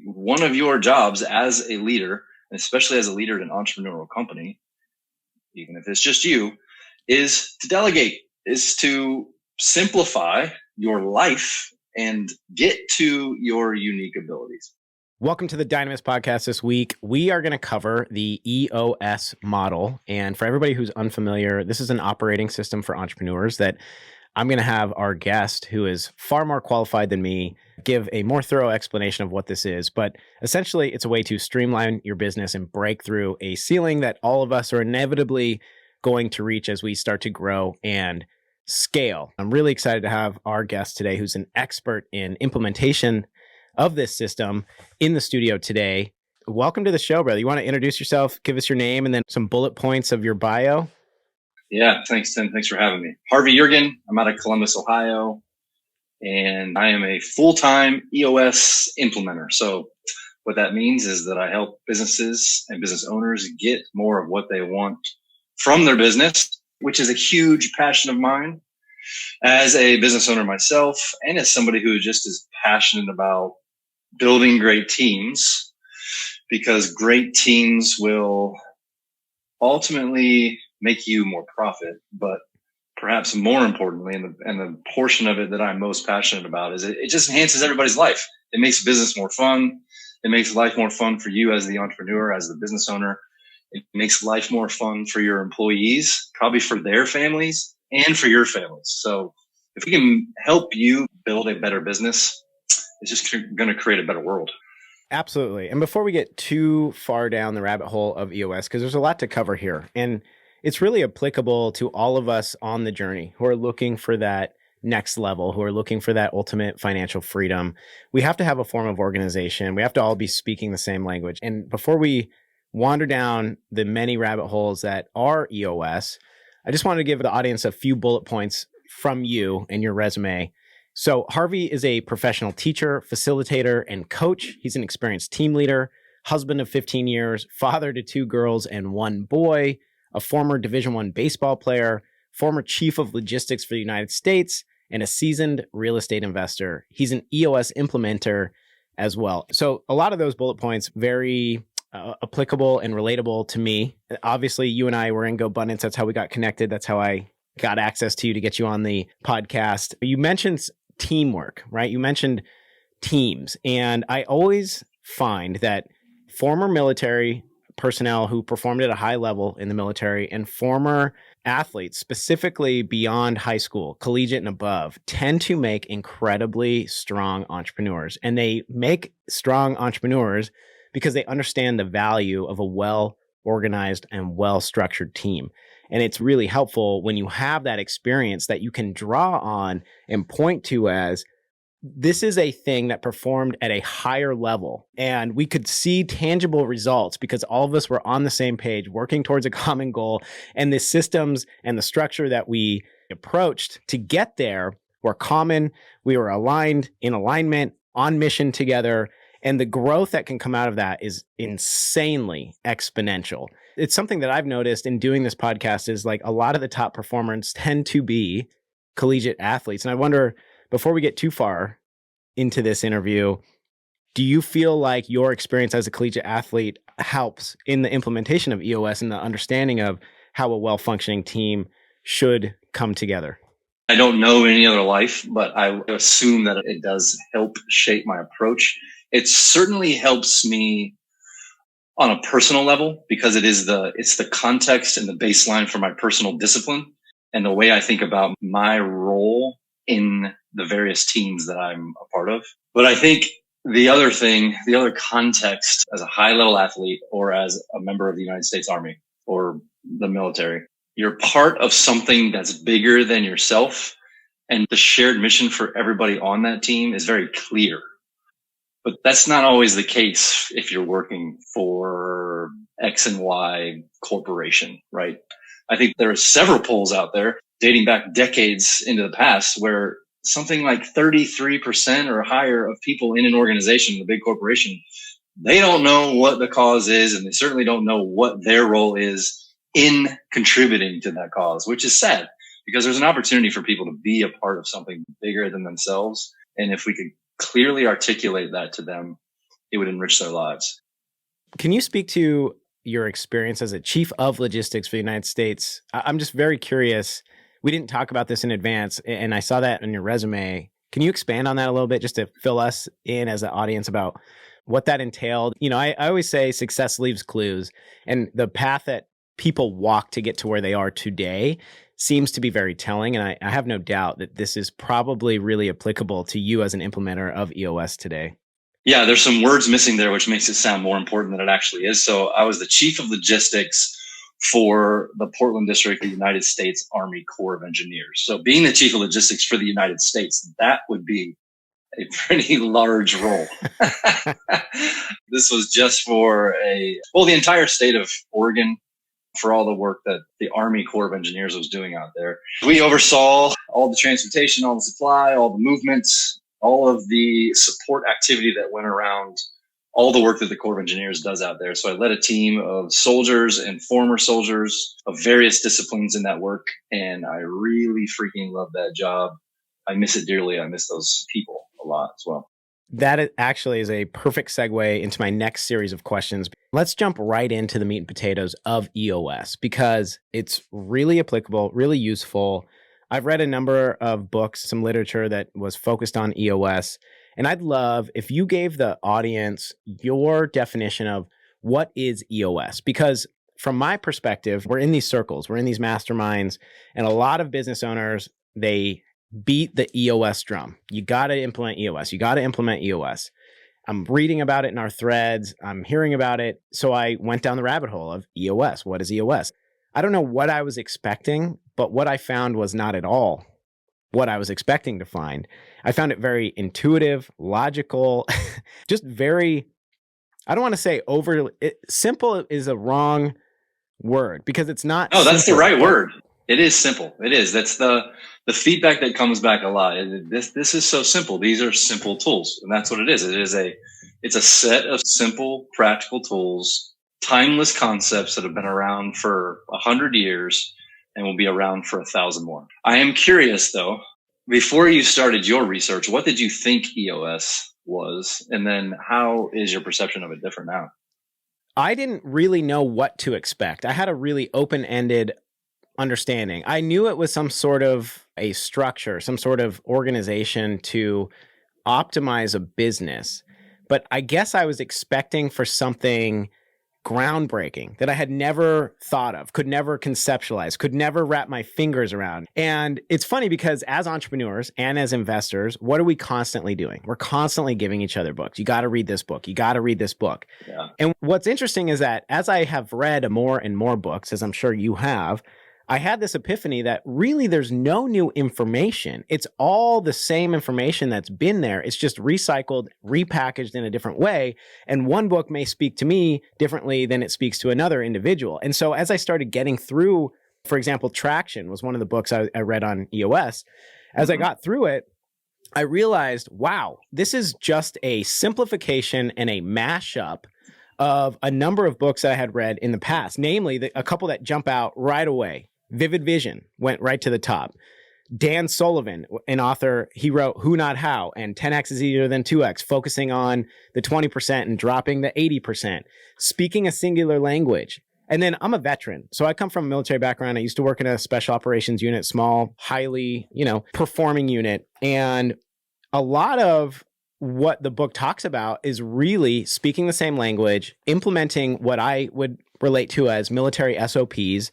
one of your jobs as a leader, and especially as a leader in an entrepreneurial company, even if it's just you, is to delegate, is to simplify your life and get to your unique abilities. Welcome to the Dynamis Podcast this week. We are going to cover the EOS model. And for everybody who's unfamiliar, this is an operating system for entrepreneurs that I'm going to have our guest, who is far more qualified than me, give a more thorough explanation of what this is. But essentially, it's a way to streamline your business and break through a ceiling that all of us are inevitably going to reach as we start to grow and scale. I'm really excited to have our guest today, who's an expert in implementation of this system, in the studio today. Welcome to the show, brother. You want to introduce yourself, give us your name, and then some bullet points of your bio? Yeah, thanks, Tim. Thanks for having me. Harvey Yergin. I'm out of Columbus, Ohio, and I am a full-time EOS implementer. So what that means is that I help businesses and business owners get more of what they want from their business, which is a huge passion of mine as a business owner myself, and as somebody who just is passionate about building great teams, because great teams will ultimately make you more profit. But perhaps more importantly, and the portion of it that I'm most passionate about, is it just enhances everybody's life. It makes business more fun. It makes life more fun for you as the entrepreneur, as the business owner. It makes life more fun for your employees, probably for their families and for your families. So if we can help you build a better business, it's just going to create a better world. Absolutely. And before we get too far down the rabbit hole of EOS, because there's a lot to cover here, and it's really applicable to all of us on the journey who are looking for that next level, who are looking for that ultimate financial freedom. We have to have a form of organization. We have to all be speaking the same language. And before we wander down the many rabbit holes that are EOS, I just wanted to give the audience a few bullet points from you and your resume. So Harvey is a professional teacher, facilitator, and coach. He's an experienced team leader, husband of 15 years, father to 2 girls and 1 boy, a former Division I baseball player, former chief of logistics for the United States, and a seasoned real estate investor. He's an EOS implementer as well. So a lot of those bullet points, very applicable and relatable to me. Obviously, you and I were in GoBundance. That's how we got connected. That's how I got access to you to get you on the podcast. You mentioned teamwork, right? You mentioned teams. And I always find that former military personnel who performed at a high level in the military and former athletes, specifically beyond high school, collegiate and above, tend to make incredibly strong entrepreneurs. And they make strong entrepreneurs because they understand the value of a well-organized and well-structured team. And it's really helpful when you have that experience that you can draw on and point to as, this is a thing that performed at a higher level. And we could see tangible results because all of us were on the same page, working towards a common goal. And the systems and the structure that we approached to get there were common. We were aligned, in alignment, on mission together. And the growth that can come out of that is insanely exponential. It's something that I've noticed in doing this podcast is like a lot of the top performers tend to be collegiate athletes. And I wonder, before we get too far into this interview, do you feel like your experience as a collegiate athlete helps in the implementation of EOS and the understanding of how a well-functioning team should come together? I don't know any other life, but I assume that it does help shape my approach. It certainly helps me on a personal level because it's the context and the baseline for my personal discipline and the way I think about my role in the various teams that I'm a part of. But I think the other context as a high level athlete or as a member of the United States Army or the military, you're part of something that's bigger than yourself. And the shared mission for everybody on that team is very clear. But that's not always the case if you're working for X and Y corporation, right? I think there are several polls out there dating back decades into the past where something like 33% or higher of people in an organization, a big corporation, they don't know what the cause is, and they certainly don't know what their role is in contributing to that cause, which is sad because there's an opportunity for people to be a part of something bigger than themselves. And if we could clearly articulate that to them, it would enrich their lives. Can you speak to your experience as a chief of logistics for the United States? I'm just very curious. We didn't talk about this in advance, and I saw that in your resume. Can you expand on that a little bit just to fill us in as an audience about what that entailed? You know, I always say success leaves clues, and the path that people walk to get to where they are today seems to be very telling. And I have no doubt that this is probably really applicable to you as an implementer of EOS today. Yeah, there's some words missing there, which makes it sound more important than it actually is. So I was the chief of logistics for the Portland District of the United States Army Corps of Engineers. So being the chief of logistics for the United States, that would be a pretty large role. This was just for the entire state of Oregon, for all the work that the Army Corps of Engineers was doing out there. We oversaw all the transportation, all the supply, all the movements, all of the support activity that went around all the work that the Corps of Engineers does out there. So I led a team of soldiers and former soldiers of various disciplines in that work. And I really freaking love that job. I miss it dearly. I miss those people a lot as well. That actually is a perfect segue into my next series of questions. Let's jump right into the meat and potatoes of EOS because it's really applicable, really useful. I've read a number of books, some literature that was focused on EOS, and I'd love if you gave the audience your definition of what is EOS, because from my perspective, we're in these circles, we're in these masterminds, and a lot of business owners, they beat the EOS drum. You got to implement EOS. You got to implement EOS. I'm reading about it in our threads. I'm hearing about it. So I went down the rabbit hole of EOS. What is EOS? I don't know what I was expecting, but what I found was not at all what I was expecting to find. I found it very intuitive, logical, just very, I don't want to say simple is a wrong word because it's not. No, that's simple. The right word. It is simple. It is. That's the feedback that comes back a lot. This is so simple. These are simple tools. And that's what it is. It's a set of simple, practical tools, timeless concepts that have been around for 100 years and will be around for 1,000 more. I am curious though, before you started your research, what did you think EOS was? And then how is your perception of it different now? I didn't really know what to expect. I had a really open-ended understanding. I knew it was some sort of a structure, some sort of organization to optimize a business. But I guess I was expecting for something groundbreaking that I had never thought of, could never conceptualize, could never wrap my fingers around. And it's funny because as entrepreneurs and as investors, what are we constantly doing? We're constantly giving each other books. You got to read this book. You got to read this book. Yeah. And what's interesting is that as I have read more and more books, as I'm sure you have, I had this epiphany that really there's no new information. It's all the same information that's been there. It's just recycled, repackaged in a different way. And one book may speak to me differently than it speaks to another individual. And so as I started getting through, for example, Traction was one of the books I read on EOS. As I got through it, I realized, wow, this is just a simplification and a mashup of a number of books I had read in the past, namely a couple that jump out right away. Vivid Vision went right to the top. Dan Sullivan, an author, he wrote Who Not How and 10X is Easier Than 2X, focusing on the 20% and dropping the 80%, speaking a singular language. And then I'm a veteran. So I come from a military background. I used to work in a special operations unit, small, highly, performing unit. And a lot of what the book talks about is really speaking the same language, implementing what I would relate to as military SOPs,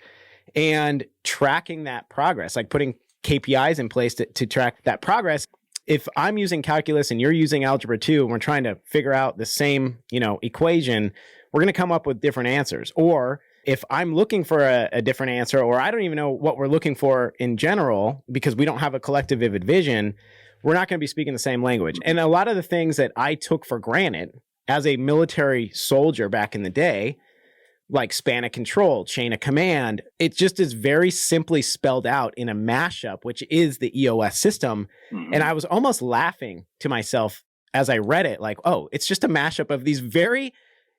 and tracking that progress, like putting KPIs in place to track that progress. If I'm using calculus and you're using algebra 2, and we're trying to figure out the same, equation, we're going to come up with different answers. Or if I'm looking for a different answer, or I don't even know what we're looking for in general, because we don't have a collective vivid vision, we're not going to be speaking the same language. And a lot of the things that I took for granted as a military soldier back in the day, like span of control, chain of command, it just is very simply spelled out in a mashup, which is the EOS system. And I was almost laughing to myself as I read it, like, oh, it's just a mashup of these very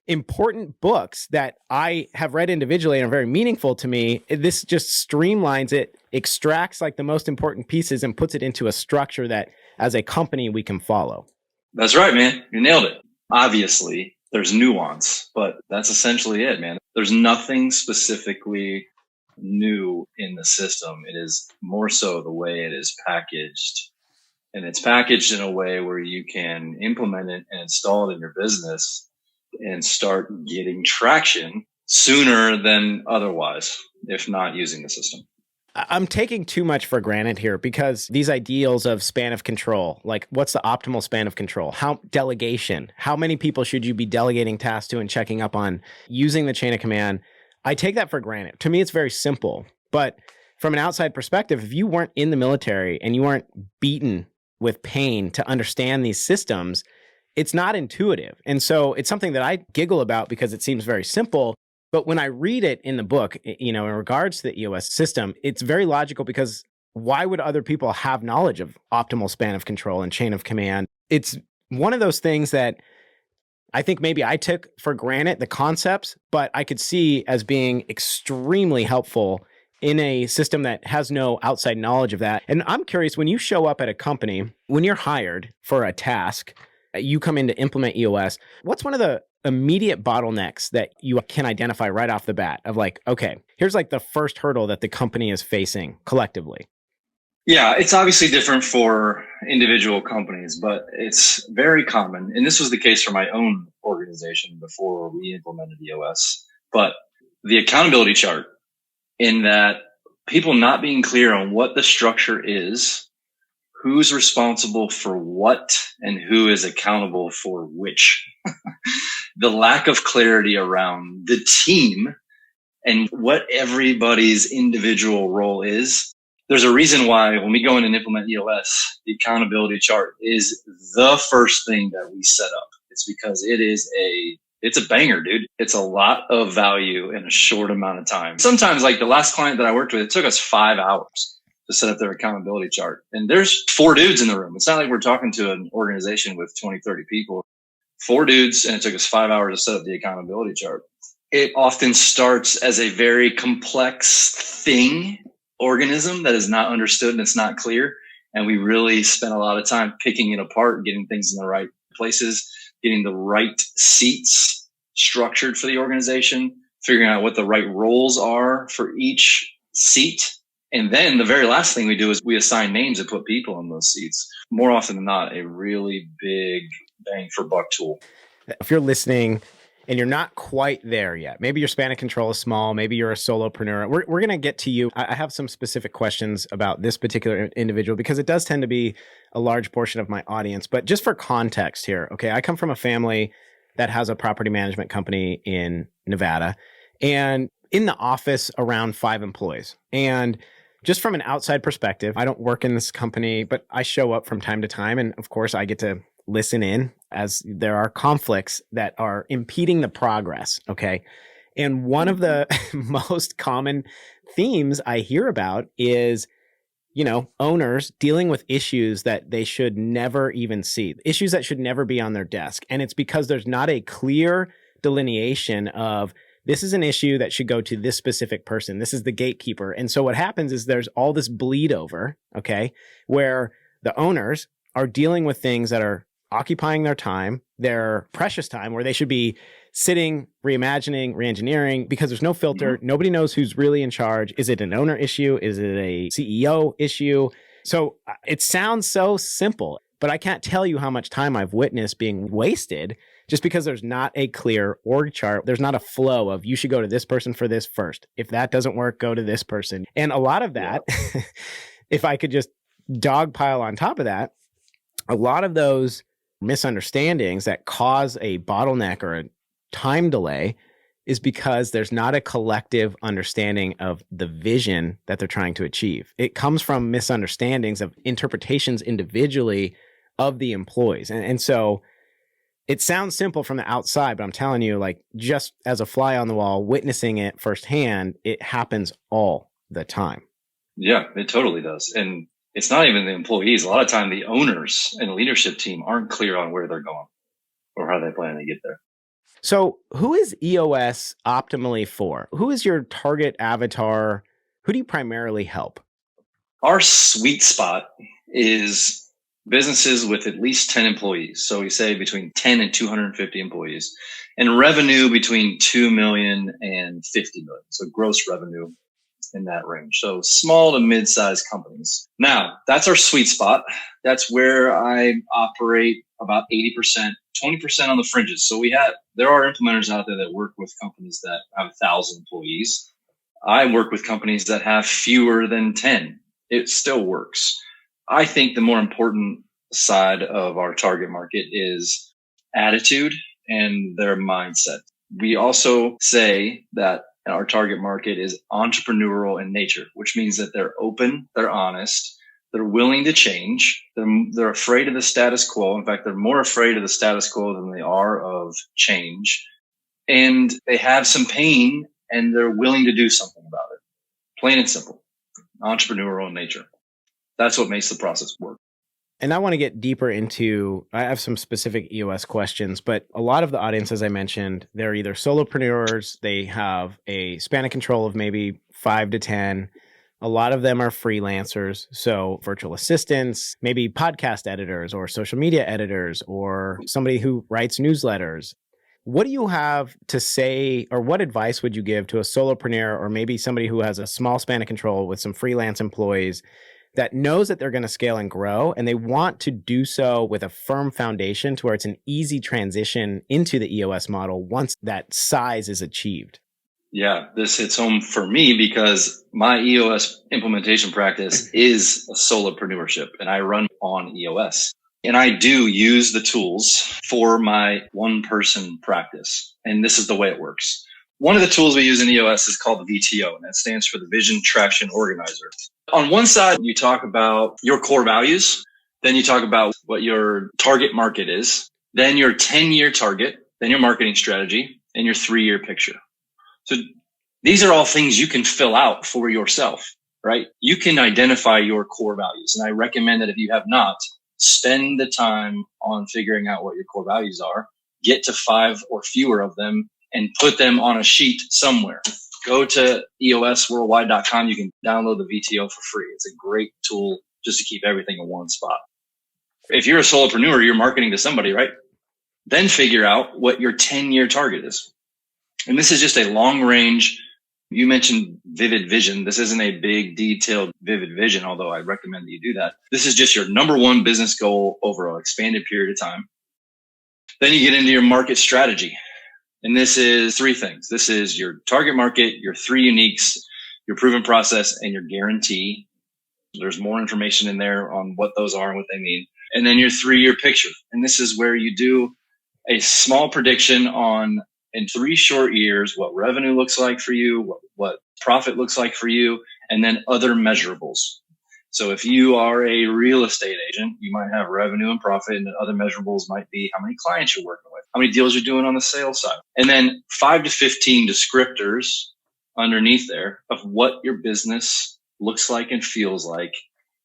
important books that I have read individually and are very meaningful to me. This just streamlines it, extracts like the most important pieces and puts it into a structure that as a company we can follow. That's right, man. You nailed it. Obviously, there's nuance, but that's essentially it, man. There's nothing specifically new in the system. It is more so the way it is packaged. And it's packaged in a way where you can implement it and install it in your business and start getting traction sooner than otherwise, if not using the system. I'm taking too much for granted here because these ideals of span of control, like what's the optimal span of control? How delegation, how many people should you be delegating tasks to and checking up on using the chain of command? I take that for granted. To me, it's very simple. But from an outside perspective, if you weren't in the military and you weren't beaten with pain to understand these systems, it's not intuitive. And so it's something that I giggle about because it seems very simple. But when I read it in the book, in regards to the EOS system, it's very logical because why would other people have knowledge of optimal span of control and chain of command? It's one of those things that I think maybe I took for granted the concepts, but I could see as being extremely helpful in a system that has no outside knowledge of that. And I'm curious, when you show up at a company, when you're hired for a task, you come in to implement EOS, what's one of the immediate bottlenecks that you can identify right off the bat of like, okay, here's like the first hurdle that the company is facing collectively? Yeah, it's obviously different for individual companies, but it's very common. And this was the case for my own organization before we implemented EOS. But the accountability chart, in that people not being clear on what the structure is, who's responsible for what, and who is accountable for which. The lack of clarity around the team and what everybody's individual role is. There's a reason why when we go in and implement EOS, the accountability chart is the first thing that we set up. It's because it's a banger, dude. It's a lot of value in a short amount of time. Sometimes, like the last client that I worked with, it took us 5 hours to set up their accountability chart. And there's 4 dudes in the room. It's not like we're talking to an organization with 20, 30 people. 4 dudes, and it took us 5 hours to set up the accountability chart. It often starts as a very complex organism that is not understood and it's not clear. And we really spent a lot of time picking it apart, getting things in the right places, getting the right seats structured for the organization, figuring out what the right roles are for each seat. And then the very last thing we do is we assign names and put people in those seats. More often than not, a really big bang for buck tool. If you're listening and you're not quite there yet, maybe your span of control is small, maybe you're a solopreneur, we're going to get to you. I have some specific questions about this particular individual because it does tend to be a large portion of my audience. But just for context here, okay, I come from a family that has a property management company in Nevada, and in the office around 5 employees. And just from an outside perspective, I don't work in this company, but I show up from time to time. And of course, I get to listen in as there are conflicts that are impeding the progress. Okay. And one of the most common themes I hear about is, owners dealing with issues that they should never even see, issues that should never be on their desk. And it's because there's not a clear delineation of this is an issue that should go to this specific person. This is the gatekeeper. And so what happens is there's all this bleed over, okay, where the owners are dealing with things that are occupying their time, their precious time, where they should be sitting, reimagining, reengineering, because there's no filter. Mm-hmm. Nobody knows who's really in charge. Is it an owner issue? Is it a CEO issue? So it sounds so simple, but I can't tell you how much time I've witnessed being wasted just because there's not a clear org chart. There's not a flow of you should go to this person for this first. If that doesn't work, go to this person. And a lot of that, if I could just dogpile on top of that, a lot of those misunderstandings that cause a bottleneck or a time delay is because there's not a collective understanding of the vision that they're trying to achieve. It comes from misunderstandings of interpretations individually of the employees. And so it sounds simple from the outside, but I'm telling you, like, just as a fly on the wall, witnessing it firsthand, it happens all the time. Yeah, it totally does. And it's not even the employees. A lot of time, the owners and leadership team aren't clear on where they're going or how they plan to get there. So who is EOS optimally for? Who is your target avatar? Who do you primarily help? Our sweet spot is businesses with at least 10 employees. So we say between 10 and 250 employees, and revenue between 2 million and 50 million. So gross revenue in that range. So small to mid-sized companies. Now, that's our sweet spot. That's where I operate about 80%, 20% on the fringes. So there are implementers out there that work with companies that have 1,000 employees. I work with companies that have fewer than 10. It still works. I think the more important side of our target market is attitude and their mindset. We also say that our target market is entrepreneurial in nature, which means that they're open, they're honest, they're willing to change, they're afraid of the status quo. In fact, they're more afraid of the status quo than they are of change. And they have some pain and they're willing to do something about it. Plain and simple. Entrepreneurial in nature. That's what makes the process work. And I want to get deeper into, I have some specific EOS questions, but a lot of the audience, as I mentioned, they're either solopreneurs, they have a span of control of maybe 5 to 10. A lot of them are freelancers. So virtual assistants, maybe podcast editors or social media editors, or somebody who writes newsletters. What do you have to say, or what advice would you give to a solopreneur or maybe somebody who has a small span of control with some freelance employees that knows that they're going to scale and grow, and they want to do so with a firm foundation to where it's an easy transition into the EOS model once that size is achieved? Yeah, this hits home for me because my EOS implementation practice is a solopreneurship, and I run on EOS. And I do use the tools for my one-person practice. And this is the way it works. One of the tools we use in EOS is called the VTO, and that stands for the Vision Traction Organizer. On one side, you talk about your core values. Then you talk about what your target market is. Then your 10-year target. Then your marketing strategy and your 3-year picture. So these are all things you can fill out for yourself, right? You can identify your core values. And I recommend that if you have not, spend the time on figuring out what your core values are, get to 5 or fewer of them, and put them on a sheet somewhere. Go to eosworldwide.com. You can download the VTO for free. It's a great tool just to keep everything in one spot. If you're a solopreneur, you're marketing to somebody, right? Then figure out what your 10-year target is. And this is just a long range. You mentioned vivid vision. This isn't a big, detailed, vivid vision, although I recommend that you do that. This is just your number one business goal over an expanded period of time. Then you get into your market strategy. And this is 3 things. This is your target market, your 3 uniques, your proven process, and your guarantee. There's more information in there on what those are and what they mean. And then your 3-year picture. And this is where you do a small prediction on, in 3 short years, what revenue looks like for you, what profit looks like for you, and then other measurables. So if you are a real estate agent, you might have revenue and profit, and the other measurables might be how many clients you're working with, how many deals you're doing on the sales side, and then 5 to 15 descriptors underneath there of what your business looks like and feels like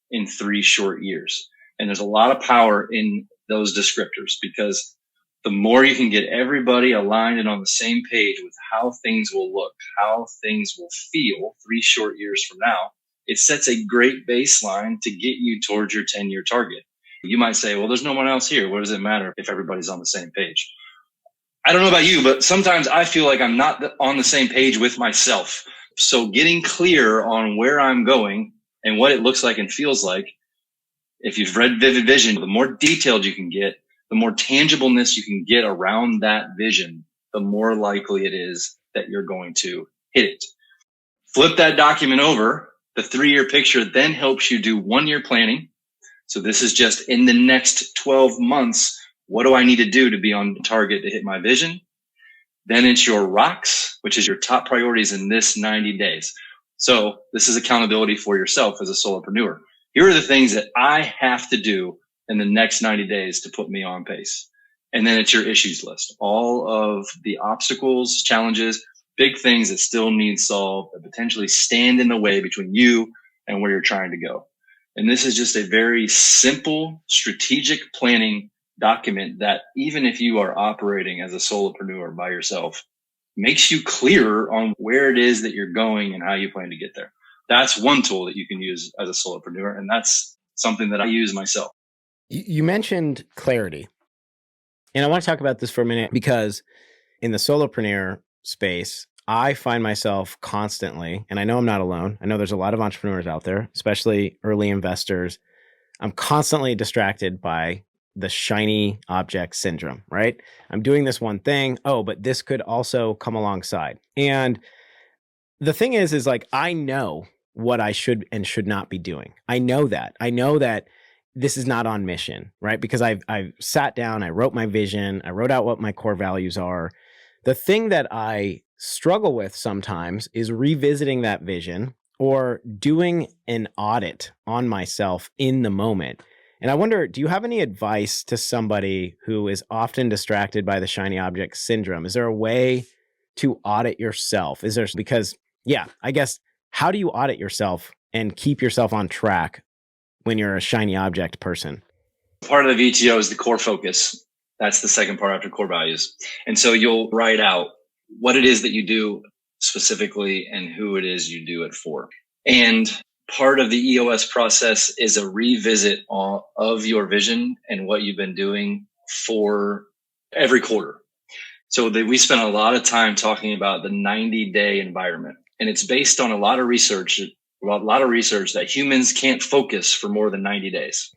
in 3 short years. And there's a lot of power in those descriptors because the more you can get everybody aligned and on the same page with how things will look, how things will feel 3 short years from now, it sets a great baseline to get you towards your 10-year target. You might say, well, there's no one else here. What does it matter if everybody's on the same page? I don't know about you, but sometimes I feel like I'm not on the same page with myself. So getting clear on where I'm going and what it looks like and feels like, if you've read Vivid Vision, the more detailed you can get, the more tangibleness you can get around that vision, the more likely it is that you're going to hit it. Flip that document over. The 3-year picture then helps you do 1-year planning. So this is just in the next 12 months, what do I need to do to be on target to hit my vision? Then it's your rocks, which is your top priorities in this 90 days. So this is accountability for yourself as a solopreneur. Here are the things that I have to do in the next 90 days to put me on pace. And then it's your issues list. All of the obstacles, challenges, big things that still need solved that potentially stand in the way between you and where you're trying to go. And this is just a very simple strategic planning document that even if you are operating as a solopreneur by yourself, makes you clearer on where it is that you're going and how you plan to get there. That's one tool that you can use as a solopreneur. And that's something that I use myself. You mentioned clarity. And I want to talk about this for a minute because in the solopreneur space, I find myself constantly, and I know I'm not alone. I know there's a lot of entrepreneurs out there, especially early investors. I'm constantly distracted by the shiny object syndrome, right? I'm doing this one thing. Oh, but this could also come alongside. And the thing is like, I know what I should and should not be doing. I know that. I know that this is not on mission, right? Because I've sat down, I wrote my vision, I wrote out what my core values are. The thing that I struggle with sometimes is revisiting that vision or doing an audit on myself in the moment. And I wonder, do you have any advice to somebody who is often distracted by the shiny object syndrome? Is there a way to audit yourself? Is there, because, yeah, I guess, how do you audit yourself and keep yourself on track when you're a shiny object person? Part of the VTO is the core focus. That's the second part after core values. And so you'll write out what it is that you do specifically and who it is you do it for. And part of the EOS process is a revisit of your vision and what you've been doing for every quarter. So we spent a lot of time talking about the 90-day environment. And it's based on a lot of research that humans can't focus for more than 90 days.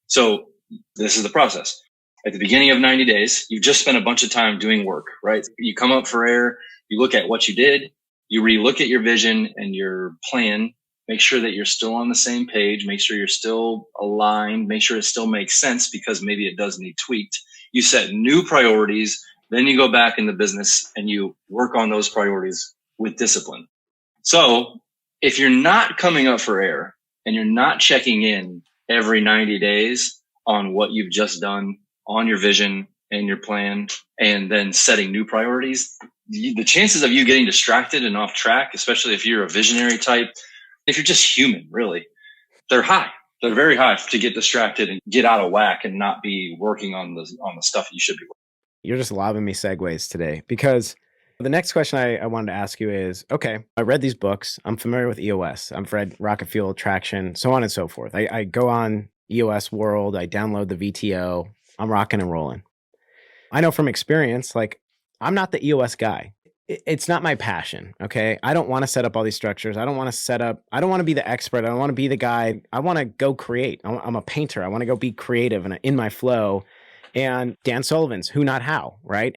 So this is the process. At the beginning of 90 days, you've just spent a bunch of time doing work, right? You come up for air, you look at what you did, you relook at your vision and your plan, make sure that you're still on the same page, make sure you're still aligned, make sure it still makes sense because maybe it does need tweaked. You set new priorities, then you go back in the business and you work on those priorities with discipline. So if you're not coming up for air and you're not checking in every 90 days on what you've just done, on your vision and your plan, and then setting new priorities, the chances of you getting distracted and off track, especially if you're a visionary type, if you're just human, really, they're high. They're very high to get distracted and get out of whack and not be working on the stuff you should be working. You're just lobbing me segues today because the next question I wanted to ask you is, okay, I read these books. I'm familiar with EOS. I've read Rocket Fuel, Traction, so on and so forth. I go on EOS World. I download the VTO. I'm rocking and rolling. I know from experience, like, I'm not the EOS guy. It's not my passion. Okay. I don't want to set up all these structures. I don't want to be the expert. I don't want to be the guy. I want to go create. I'm a painter. I want to go be creative and in my flow. And Dan Sullivan's Who Not How, right?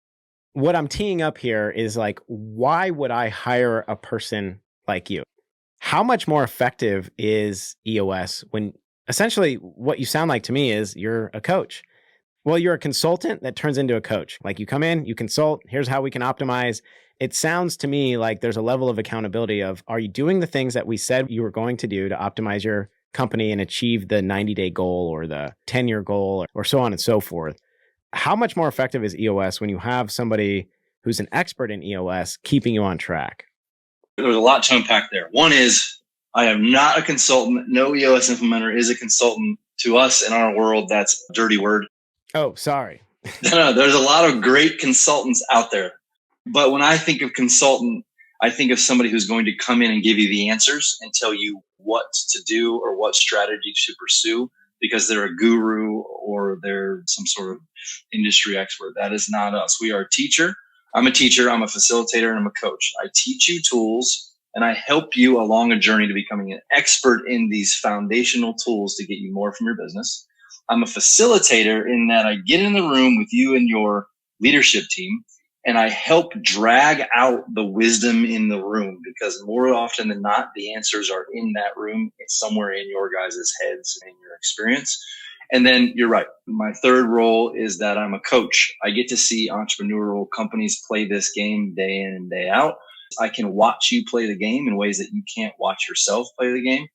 What I'm teeing up here is like, why would I hire a person like you? How much more effective is EOS when essentially what you sound like to me is you're a coach? Well, you're a consultant that turns into a coach. Like, you come in, you consult, here's how we can optimize. It sounds to me like there's a level of accountability of, are you doing the things that we said you were going to do to optimize your company and achieve the 90-day goal or the 10-year goal or so on and so forth? How much more effective is EOS when you have somebody who's an expert in EOS keeping you on track? There's a lot to unpack there. One is, I am not a consultant. No EOS implementer is a consultant. To us in our world, that's a dirty word. Oh, sorry. No, there's a lot of great consultants out there. But when I think of consultant, I think of somebody who's going to come in and give you the answers and tell you what to do or what strategy to pursue because they're a guru or they're some sort of industry expert. That is not us. We are a teacher. I'm a teacher. I'm a facilitator and I'm a coach. I teach you tools and I help you along a journey to becoming an expert in these foundational tools to get you more from your business. I'm a facilitator in that I get in the room with you and your leadership team and I help drag out the wisdom in the room because more often than not, the answers are in that room. It's somewhere in your guys' heads and in your experience. And then you're right. My third role is that I'm a coach. I get to see entrepreneurial companies play this game day in and day out. I can watch you play the game in ways that you can't watch yourself play the game.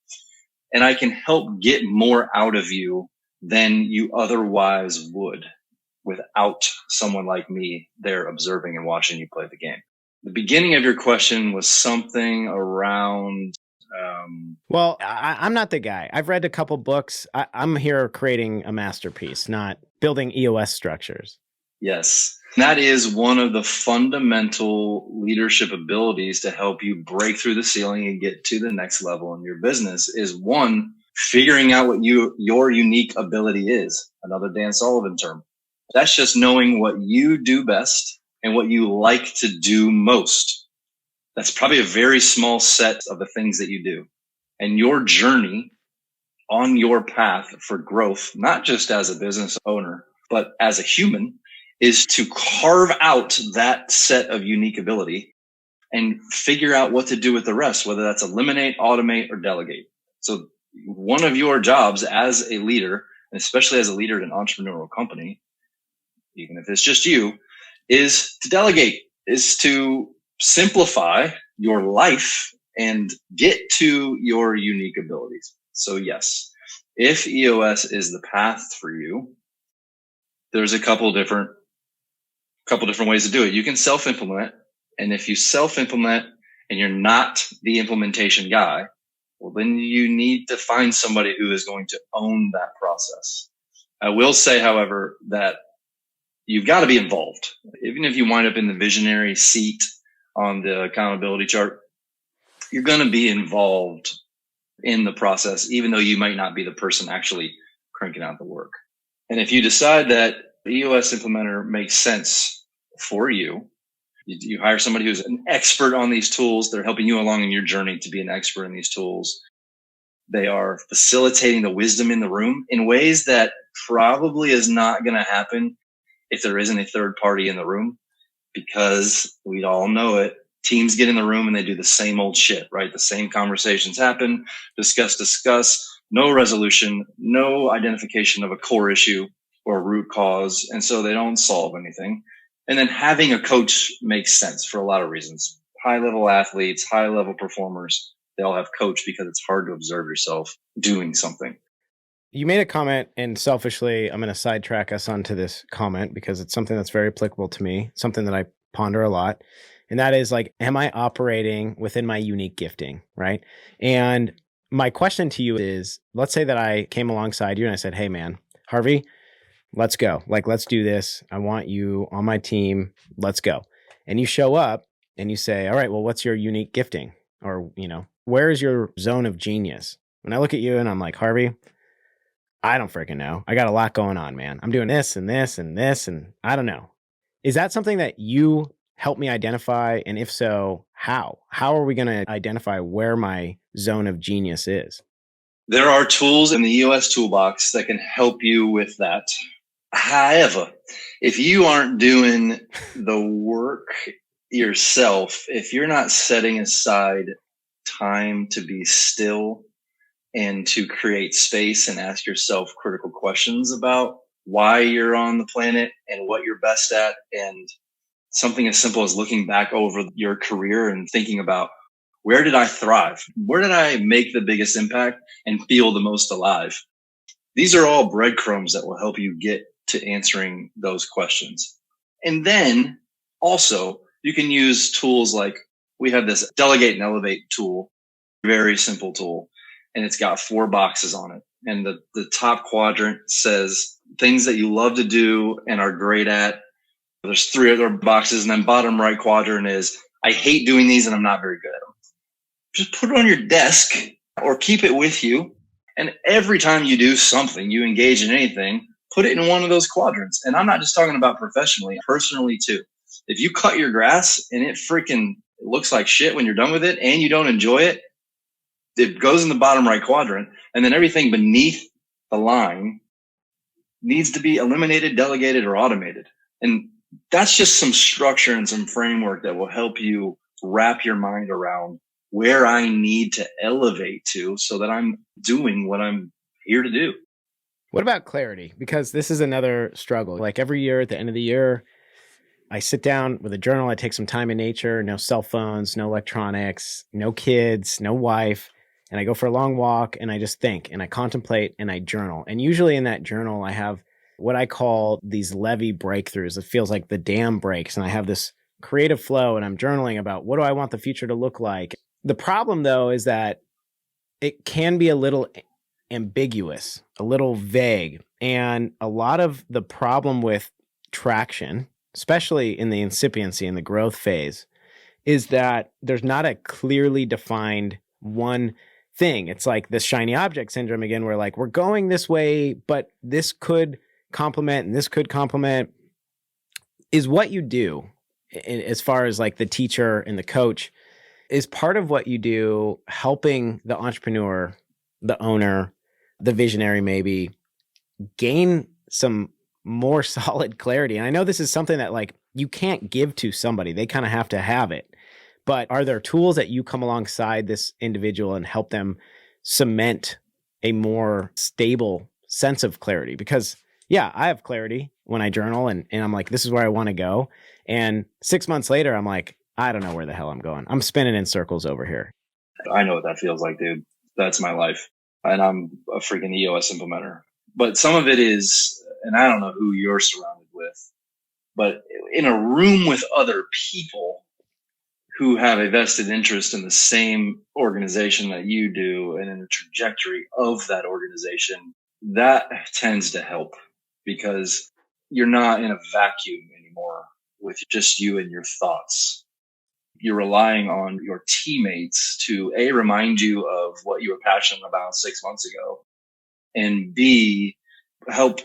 And I can help get more out of you than you otherwise would without someone like me there observing and watching you play the game. The beginning of your question was something around... Well, I'm not the guy. I've read a couple books. I'm here creating a masterpiece, not building EOS structures. Yes. That is one of the fundamental leadership abilities to help you break through the ceiling and get to the next level in your business is, one, figuring out what your unique ability is. Another Dan Sullivan term. That's just knowing what you do best and what you like to do most. That's probably a very small set of the things that you do. And your journey on your path for growth, not just as a business owner, but as a human, is to carve out that set of unique ability and figure out what to do with the rest, whether that's eliminate, automate, or delegate. So one of your jobs as a leader, and especially as a leader in an entrepreneurial company, even if it's just you, is to delegate, is to simplify your life and get to your unique abilities. So yes, if EOS is the path for you, there's a couple different ways to do it. You can self-implement. And if you self-implement and you're not the implementation guy, well, then you need to find somebody who is going to own that process. I will say, however, that you've got to be involved. Even if you wind up in the visionary seat on the accountability chart, you're going to be involved in the process, even though you might not be the person actually cranking out the work. And if you decide that EOS implementer makes sense for you, you hire somebody who's an expert on these tools. They're helping you along in your journey to be an expert in these tools. They are facilitating the wisdom in the room in ways that probably is not going to happen if there isn't a third party in the room, because we all know it. Teams get in the room and they do the same old shit, right? The same conversations happen, discuss, no resolution, no identification of a core issue or a root cause. And so they don't solve anything. And then having a coach makes sense for a lot of reasons. High-level athletes, high-level performers, they all have coach because it's hard to observe yourself doing something. You made a comment, and selfishly, I'm going to sidetrack us onto this comment because it's something that's very applicable to me, something that I ponder a lot. And that is like, am I operating within my unique gifting, right? And my question to you is, let's say that I came alongside you and I said, hey man, Harvey, let's go. Like, let's do this. I want you on my team. Let's go. And you show up and you say, all right, well, what's your unique gifting? Or, where is your zone of genius? When I look at you and I'm like, Harvey, I don't freaking know. I got a lot going on, man. I'm doing this and this and this, and I don't know. Is that something that you help me identify? And if so, how? How are we going to identify where my zone of genius is? There are tools in the EOS toolbox that can help you with that. However, if you aren't doing the work yourself, if you're not setting aside time to be still and to create space and ask yourself critical questions about why you're on the planet and what you're best at, and something as simple as looking back over your career and thinking about, where did I thrive? Where did I make the biggest impact and feel the most alive? These are all breadcrumbs that will help you get to answering those questions. And then also you can use tools like, we have this delegate and elevate tool, very simple tool, and it's got 4 boxes on it. And the top quadrant says things that you love to do and are great at. There's 3 other boxes, and then bottom right quadrant is, I hate doing these and I'm not very good at them. Just put it on your desk or keep it with you. And every time you do something, you engage in anything, put it in one of those quadrants. And I'm not just talking about professionally, personally too. If you cut your grass and it freaking looks like shit when you're done with it and you don't enjoy it, it goes in the bottom right quadrant. And then everything beneath the line needs to be eliminated, delegated, or automated. And that's just some structure and some framework that will help you wrap your mind around where I need to elevate to so that I'm doing what I'm here to do. What about clarity? Because this is another struggle. Like every year at the end of the year, I sit down with a journal. I take some time in nature, no cell phones, no electronics, no kids, no wife. And I go for a long walk and I just think and I contemplate and I journal. And usually in that journal, I have what I call these levee breakthroughs. It feels like the dam breaks and I have this creative flow and I'm journaling about what do I want the future to look like. The problem though is that it can be a little ambiguous, a little vague. And a lot of the problem with traction, especially in the incipiency and the growth phase, is that there's not a clearly defined one thing. It's like this shiny object syndrome again, where like we're going this way, but this could complement and this could complement. Is what you do as far as like the teacher and the coach, is part of what you do helping the entrepreneur, the owner, the visionary maybe gain some more solid clarity? And I know this is something that like you can't give to somebody. They kind of have to have it. But are there tools that you come alongside this individual and help them cement a more stable sense of clarity? Because yeah, I have clarity when I journal and I'm like, this is where I want to go. And 6 months later, I'm like, I don't know where the hell I'm going. I'm spinning in circles over here. I know what that feels like, dude. That's my life. And I'm a freaking EOS implementer. But some of it is, and I don't know who you're surrounded with, but in a room with other people who have a vested interest in the same organization that you do and in the trajectory of that organization, that tends to help because you're not in a vacuum anymore with just you and your thoughts. You're relying on your teammates to A, remind you of what you were passionate about 6 months ago, and B, help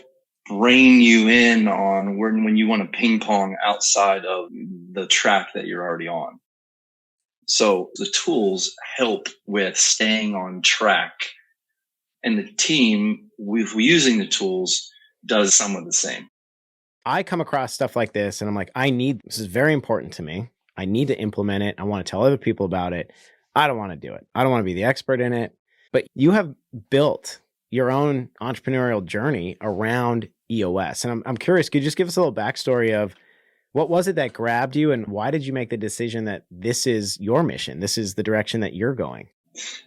rein you in on when you want to ping pong outside of the track that you're already on. So the tools help with staying on track, and the team, if we're using the tools, does some of the same. I come across stuff like this and I'm like, this is very important to me. I need to implement it. I want to tell other people about it. I don't want to do it. I don't want to be the expert in it. But you have built your own entrepreneurial journey around EOS. And I'm curious, could you just give us a little backstory of what was it that grabbed you and why did you make the decision that this is your mission? This is the direction that you're going?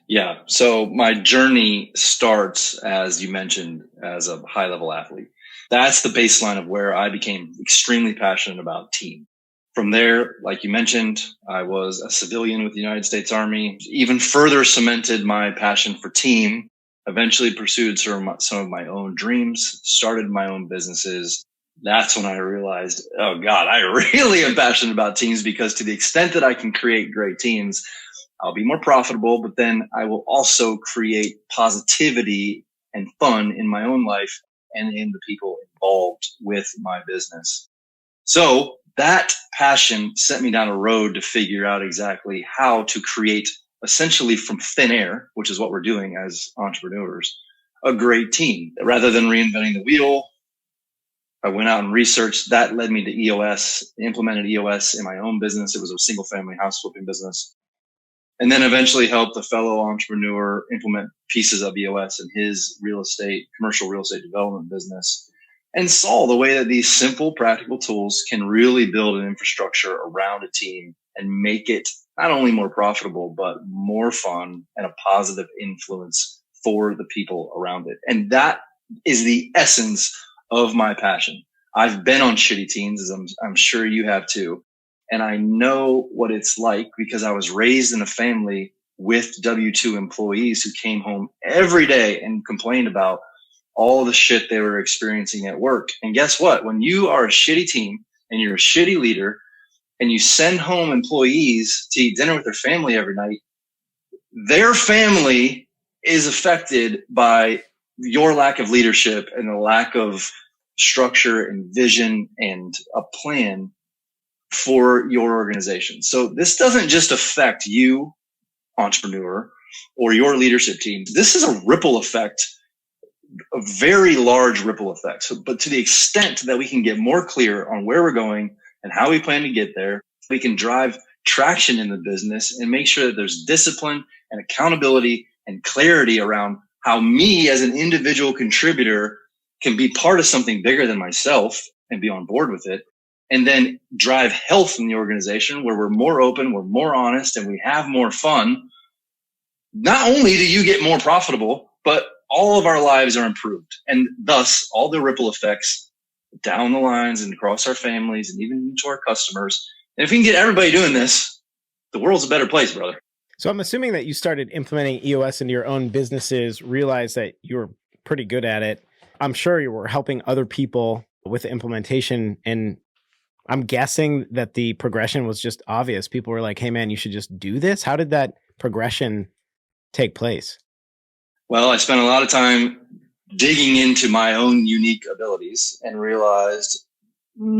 Yeah. So my journey starts, as you mentioned, as a high level athlete. That's the baseline of where I became extremely passionate about team. From there, like you mentioned, I was a civilian with the United States Army, even further cemented my passion for team, eventually pursued some of my own dreams, started my own businesses. That's when I realized, oh God, I really am passionate about teams, because to the extent that I can create great teams, I'll be more profitable, but then I will also create positivity and fun in my own life and in the people involved with my business. So that passion sent me down a road to figure out exactly how to create, essentially from thin air, which is what we're doing as entrepreneurs, a great team. Rather than reinventing the wheel, I went out and researched. That led me to EOS, implemented EOS in my own business. It was a single family house flipping business. And then eventually helped a fellow entrepreneur implement pieces of EOS in his commercial real estate development business, and saw the way that these simple, practical tools can really build an infrastructure around a team and make it not only more profitable, but more fun and a positive influence for the people around it. And that is the essence of my passion. I've been on shitty teams, as I'm sure you have too. And I know what it's like because I was raised in a family with W-2 employees who came home every day and complained about all the shit they were experiencing at work. And guess what? When you are a shitty team and you're a shitty leader and you send home employees to eat dinner with their family every night, their family is affected by your lack of leadership and the lack of structure and vision and a plan for your organization. So this doesn't just affect you, entrepreneur, or your leadership team. This is a ripple effect, a very large ripple effect. So, but to the extent that we can get more clear on where we're going and how we plan to get there, we can drive traction in the business and make sure that there's discipline and accountability and clarity around how me as an individual contributor can be part of something bigger than myself and be on board with it. And then drive health in the organization where we're more open, we're more honest, and we have more fun. Not only do you get more profitable, but all of our lives are improved. And thus, all the ripple effects down the lines and across our families and even to our customers. And if we can get everybody doing this, the world's a better place, brother. So I'm assuming that you started implementing EOS into your own businesses, realized that you were pretty good at it. I'm sure you were helping other people with the implementation, and I'm guessing that the progression was just obvious. People were like, hey man, you should just do this. How did that progression take place? Well, I spent a lot of time digging into my own unique abilities and realized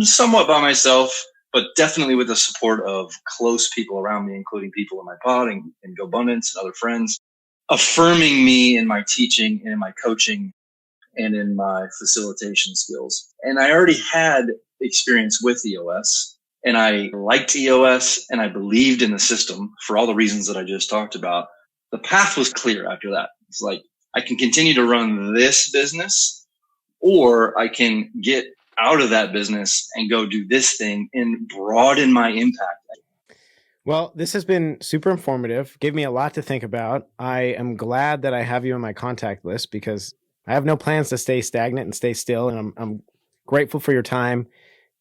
somewhat by myself, but definitely with the support of close people around me, including people in my pod and GoBundance and other friends, affirming me in my teaching and in my coaching and in my facilitation skills. And I already had experience with EOS, and I liked EOS, and I believed in the system for all the reasons that I just talked about. The path was clear after that. It's like, I can continue to run this business, or I can get out of that business and go do this thing and broaden my impact. Well, this has been super informative. Gave me a lot to think about. I am glad that I have you on my contact list because I have no plans to stay stagnant and stay still. And I'm grateful for your time,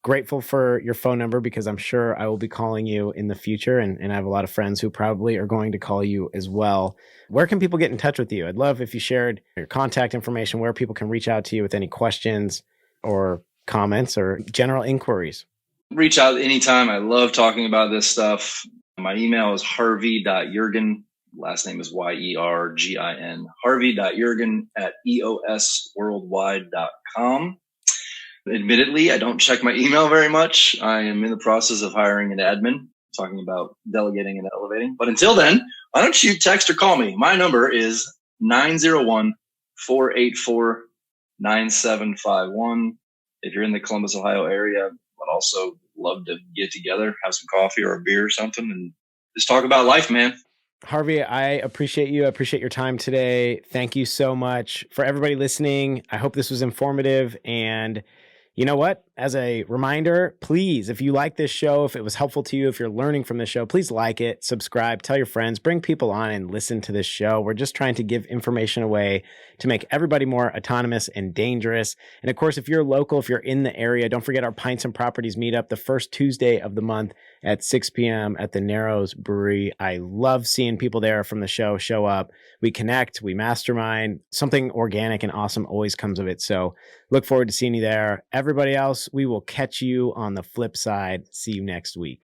grateful for your phone number because I'm sure I will be calling you in the future. And I have a lot of friends who probably are going to call you as well. Where can people get in touch with you? I'd love if you shared your contact information, where people can reach out to you with any questions or comments or general inquiries. Reach out anytime. I love talking about this stuff. My email is harvey.yergin. Last name is Yergin. Harvey.yergin at eosworldwide.com. Admittedly, I don't check my email very much. I am in the process of hiring an admin, talking about delegating and elevating. But until then, why don't you text or call me? My number is 901-484-9751. If you're in the Columbus, Ohio area, but also love to get together, have some coffee or a beer or something, and just talk about life, man. Harvey, I appreciate you. I appreciate your time today. Thank you so much. For everybody listening, I hope this was informative. And you know what? As a reminder, please, if you like this show, if it was helpful to you, if you're learning from this show, please like it, subscribe, tell your friends, bring people on and listen to this show. We're just trying to give information away to make everybody more autonomous and dangerous. And of course, if you're local, if you're in the area, don't forget our Pints and Properties meetup the first Tuesday of the month at 6 p.m. at the Narrows Brewery. I love seeing people there from the show up. We connect, we mastermind. Something organic and awesome always comes of it. So look forward to seeing you there. Everybody else, we will catch you on the flip side. See you next week.